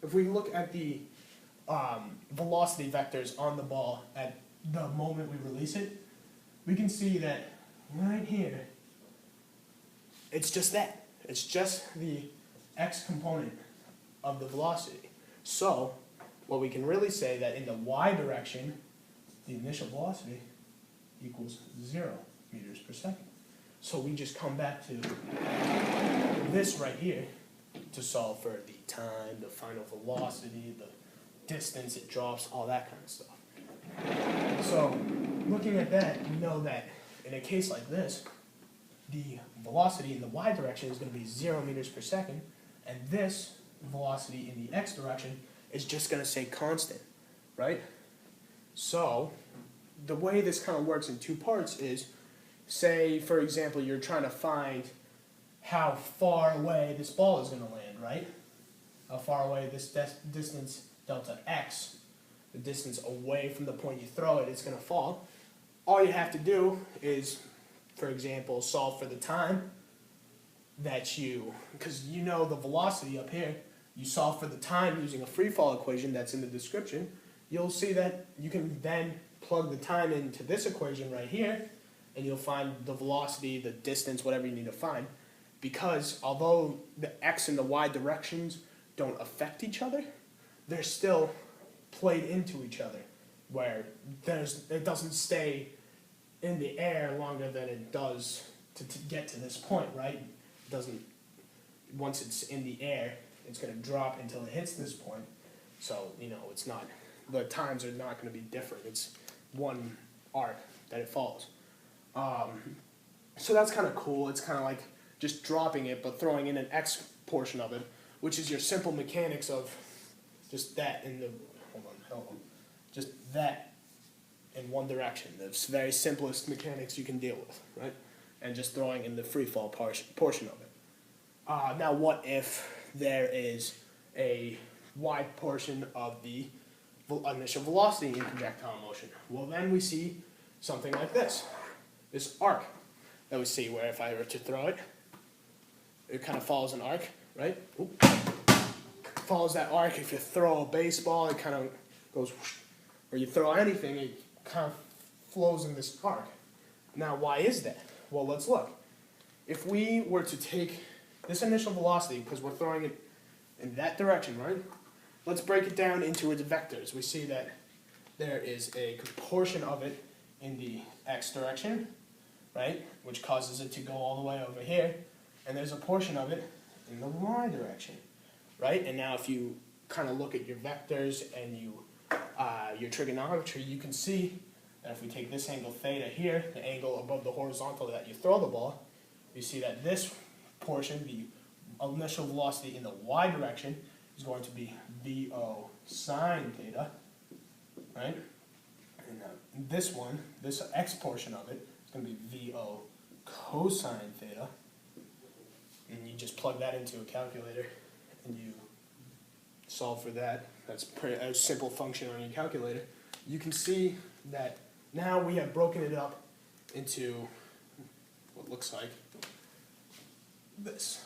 if we look at the velocity vectors on the ball at the moment we release it, we can see that right here, it's just that. It's just the x component of the velocity. So, what we can really say that in the y direction, the initial velocity equals 0 meters per second. So we just come back to this right here to solve for the time, the final velocity, the distance it drops, all that kind of stuff. So looking at that, we know that in a case like this, the velocity in the y direction is going to be 0 meters per second, and this velocity in the x direction is just going to stay constant, right? So the way this kind of works in two parts is, say, for example, you're trying to find how far away this ball is going to land, right? How far away this distance, delta x, the distance away from the point you throw it, is going to fall. All you have to do is, for example, solve for the time that because you know the velocity up here, you solve for the time using a free fall equation that's in the description. You'll see that you can then plug the time into this equation right here, and you'll find the velocity, the distance, whatever you need to find. Because although the x and the y directions don't affect each other, they're still played into each other, where it doesn't stay in the air longer than it does to get to this point, right? It doesn't, once it's in the air, it's going to drop until it hits this point. So, it's not, the times are not going to be different. It's one arc that it follows. So that's kind of cool. It's kind of like just dropping it, but throwing in an x portion of it, which is your simple mechanics of just that in the, hold on, just that in one direction. The very simplest mechanics you can deal with, right? And just throwing in the free fall portion of it. Now what if there is a y portion of the initial velocity in projectile motion? Well, then we see something like this arc that we see, where if I were to throw it, it kind of follows an arc, right? Oop. Follows that arc. If you throw a baseball, it kind of goes whoosh. Or you throw anything, it kind of flows in this arc. Now, why is that? Well, let's look. If we were to take this initial velocity, because we're throwing it in that direction, right? Let's break it down into its vectors. We see that there is a portion of it in the x direction, right? Which causes it to go all the way over here. And there's a portion of it in the y direction, right? And now if you kind of look at your vectors and your trigonometry, you can see that if we take this angle theta here, the angle above the horizontal that you throw the ball, you see that this portion, the initial velocity in the y direction, is going to be VO sine theta, right? And this one, this x portion of it, is going to be VO cosine theta. And you just plug that into a calculator and you solve for that. That's a simple function on your calculator. You can see that now we have broken it up into what looks like this,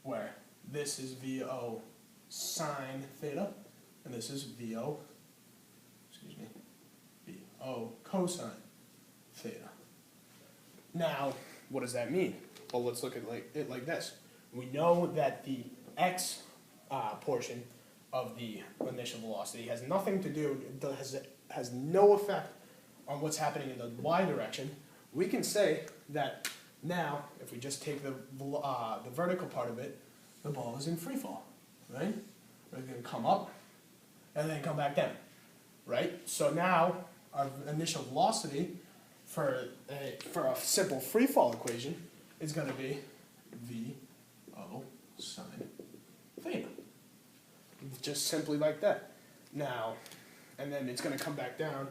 where this is VO sine theta, and this is VO cosine theta. Now, what does that mean? Well, let's look at it like this. We know that the x portion of the initial velocity has nothing to do, has no effect on what's happening in the y direction. We can say that now, if we just take the vertical part of it, the ball is in free fall, right? We're going to come up and then come back down, right? So now our initial velocity for a simple free fall equation is going to be VO sine theta. Just simply like that. Now, and then it's going to come back down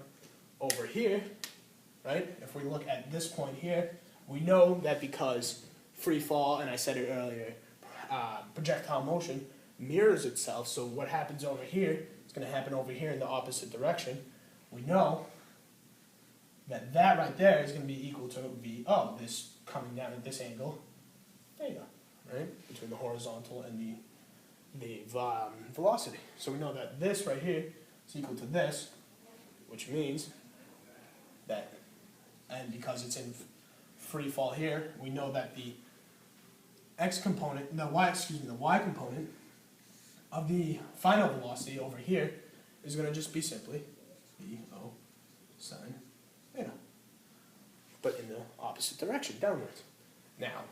over here, right? If we look at this point here, we know that because free fall, and I said it earlier, projectile motion mirrors itself, so what happens over here is going to happen over here in the opposite direction. We know that that right there is going to be equal to VO, this coming down at this angle, theta, right? Between the horizontal and the velocity. So we know that this right here is equal to this, which means that, and because it's in free fall here, we know that the the y component of the final velocity over here is going to just be simply VO sine theta, but in the opposite direction, downwards. Now,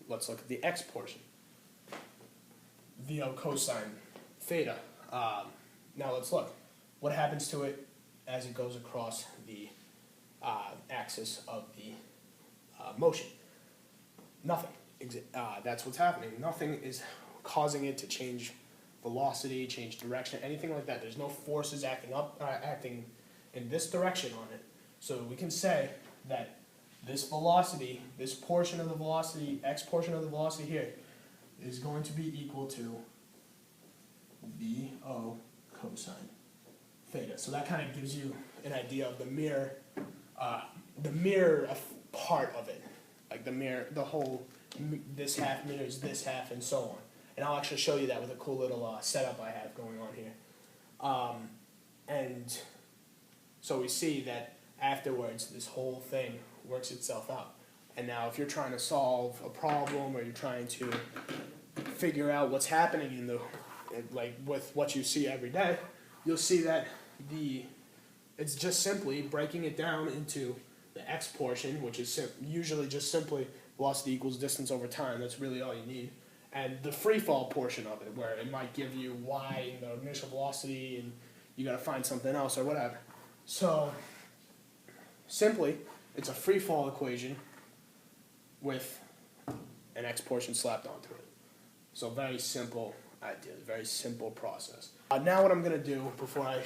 let's look at the x portion. VO cosine theta. Now let's look. What happens to it as it goes across the axis of the motion? Nothing. That's what's happening. Nothing is causing it to change velocity, change direction, anything like that. There's no forces acting in this direction on it. So we can say that this velocity, this portion of the velocity, x portion of the velocity here, is going to be equal to VO cosine theta. So that kind of gives you an idea of the mirror part of it, like the whole, this half mirrors this half and so on. And I'll actually show you that with a cool little setup I have going on here. And so we see that afterwards this whole thing works itself out. And now if you're trying to solve a problem or you're trying to figure out what's happening in the, like with what you see every day, you'll see that it's just simply breaking it down into the x portion, which is usually just simply velocity equals distance over time. That's really all you need. And the free fall portion of it, where it might give you y in the initial velocity and you got to find something else or whatever. So simply, it's a free fall equation with an x portion slapped onto it. So very simple idea, very simple process. Now what I'm going to do before I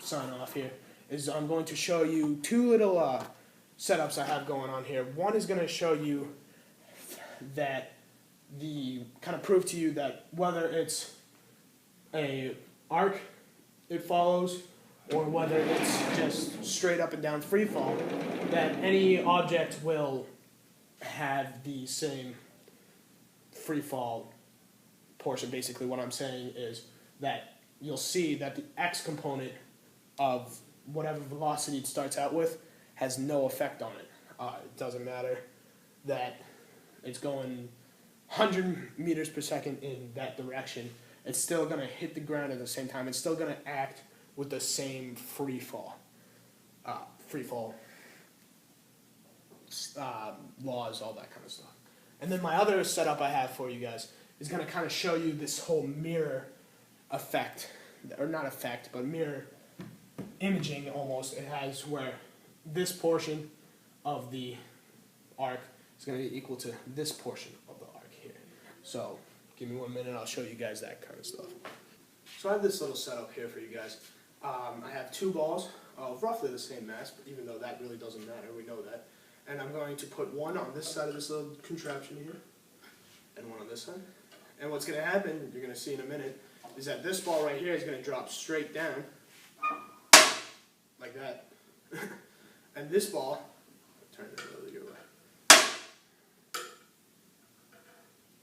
sign off here is I'm going to show you two little setups I have going on here. One is going to show you that kind of prove to you that whether it's a arc it follows or whether it's just straight up and down free fall, that any object will have the same free fall portion. Basically what I'm saying is that you'll see that the x component of whatever velocity it starts out with has no effect on it. It doesn't matter that it's going 100 meters per second in that direction. It's still going to hit the ground at the same time. It's still going to act with the same free fall laws, all that kind of stuff. And then my other setup I have for you guys is going to kind of show you this whole mirror effect, or not effect, but mirror imaging almost. It has where this portion of the arc is going to be equal to this portion of the arc here. So give me 1 minute, I'll show you guys that kind of stuff. So I have this little setup here for you guys. I have two balls of roughly the same mass, but even though that really doesn't matter, we know that. And I'm going to put one on this side of this little contraption here, and one on this side. And what's going to happen, you're going to see in a minute, is that this ball right here is going to drop straight down, like that. And this ball, turn it a little your way.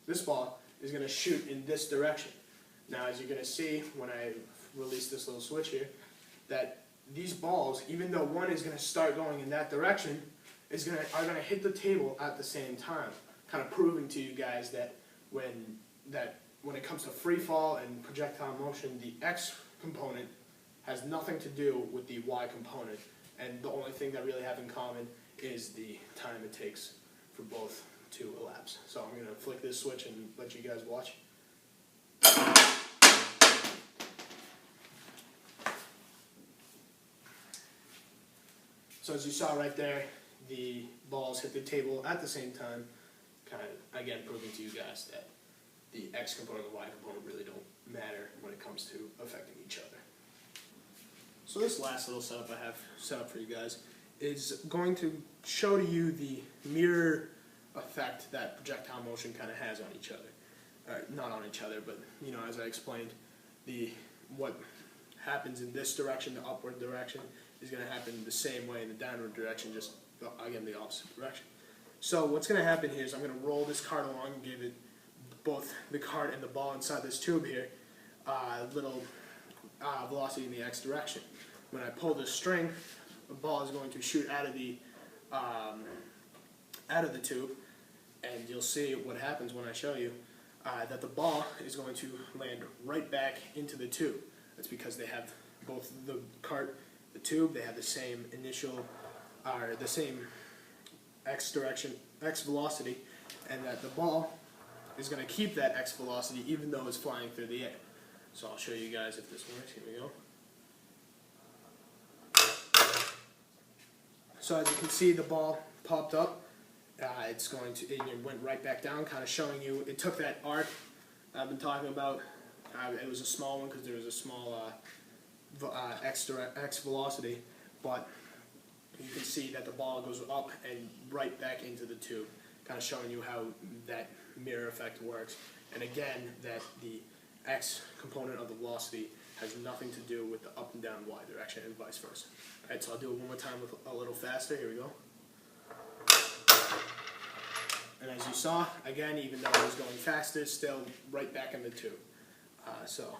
This ball is going to shoot in this direction. Now, as you're going to see when I release this little switch here, that these balls, even though one is going to start going in that direction, are going to hit the table at the same time, kind of proving to you guys that when it comes to free fall and projectile motion, the x component has nothing to do with the y component, and the only thing that really have in common is the time it takes for both to elapse. So I'm going to flick this switch and let you guys watch. So as you saw right there, the balls hit the table at the same time, kind of, again, proving to you guys that the x component and the y component really don't matter when it comes to affecting each other. So this last little setup I have set up for you guys is going to show to you the mirror effect that projectile motion kind of has on each other. Not on each other, but you know, as I explained, what happens in this direction, the upward direction, is going to happen the same way in the downward direction, just again the opposite direction. So what's going to happen here is I'm going to roll this card along and give it both the card and the ball inside this tube here. little velocity in the x direction. When I pull this string, the ball is going to shoot out of the tube, and you'll see what happens when I show you that the ball is going to land right back into the tube. That's because they have both the tube, they have the same initial, or the same x direction, x velocity, and that the ball is going to keep that x velocity even though it's flying through the air. So I'll show you guys if this works. Here we go. So as you can see, the ball popped up. It went right back down, kind of showing you, it took that arc I've been talking about. It was a small one because there was a small x velocity, but you can see that the ball goes up and right back into the tube, kind of showing you how that mirror effect works. And again, that the x component of the velocity has nothing to do with the up and down y direction and vice versa. Alright, so I'll do it one more time with a little faster. Here we go. And as you saw, again, even though it was going faster, still right back in the tube. So